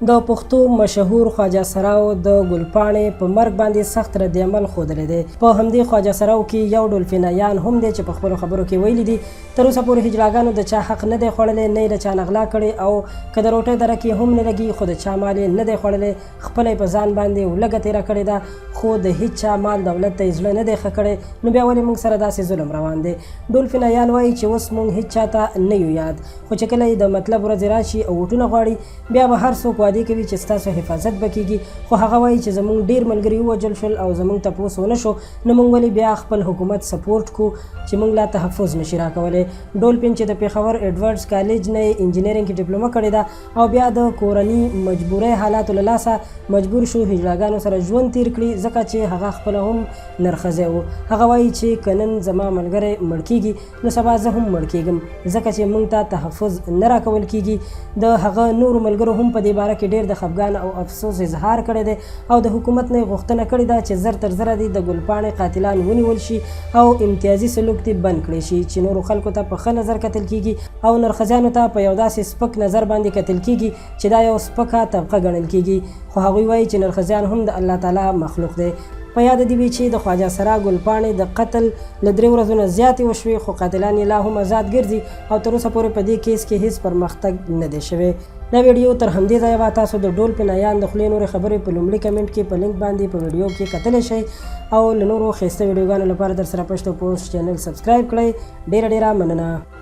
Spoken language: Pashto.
د پښتو مشهور خواجه سراو د ګل پاڼې په مرګ باندې سخت رد عمل ښودلی دی. په همدې خواجه سراو کې یو ډولفین ایان هم دی چې په خپلو خبرو کې ویلي دي تر اوسه پورې هجراګانو د چا حق نه دی خوړلی، نه یې د چا نغلا کړې، او که د روټۍ دره کې هم نه لګي خو د چا مال یې نه دی خوړلی. خپله یې په ځان باندې ولږه تېره کړې ده، خو د هیڅ چا مال دولت ته یې زړه نه دی ښه کړی. نو بیا ولې موږ سره داسې ظلم روان دی؟ ډولفین ایان وایي چې اوس موږ هیڅ چا ته نه یو یاد، خو چې کله یې د مطلب ورځې راشي او ووټونه غواړي بیا به هر څوک وعدې کوي چې ستاسو حفاظت به کېږي. خو هغه وایي چې زموږ ډېر ملګري ووژل شول او زموږ تپوس ونه شو، نو موږ ولې بیا خپل حکومت سپورټ کو چې موږ لا تحفظ نشي راکولی. ډولفین چې د پېښور ایډورډز کالج نه یې انجینرینګ کې ډپلومه کړې ده او بیا د کورني مجبورۍ حالاتو له لاسه مجبور شو هجراګانو سره ژوند تیر کړي، ځکه چې هغه خپله هم نرښځی و. هغه وایي چې که نن زما ملګری مړ کېږي نو سبا زه هم مړ کېږم، ځکه چې موږ ته تحفظ نه راکول کېږي. د هغه نورو ملګرو هم په دې باره کې ډېر د خفګان او افسوس اظهار کړی دی او د حکومت نه یې غوښتنه کړې ده چې زر تر زره دې د ګل پاڼې قاتلان ونیول شي او امتیازي سلوک دې بند کړی شي چې نورو خلکو ته په ښه نظر کتل کېږي او نرښځیانو ته په یو داسې سپک نظر باندې کتل کېږي چې دا یو سپکه طبقه ګڼل کېږي. خو هغوی وایي چې نرښځیان هم د الله تعالی مخلوق دی. په یاد دې وي چې د خواجه سرا ګل پاڼې د قتل له 3 ورځو نه زیاتې وشوې، خو قاتلان یې لا هم آزاد ګرځي او تر اوسه پورې په دې کیس کې هیڅ پرمختګ نه دی شوی. دا ویډیو تر همدې ځایه به تاسو د ډولفین ایان د خولې نورې خبرې په لومړي کمنټ کې په لینک باندې په ویډیو کې کتلی شئ او له نورو ښایسته ویډیوګانو لپاره در سره پشتو پوسټ چینل سبسکرایب کړئ. ډېره مننه.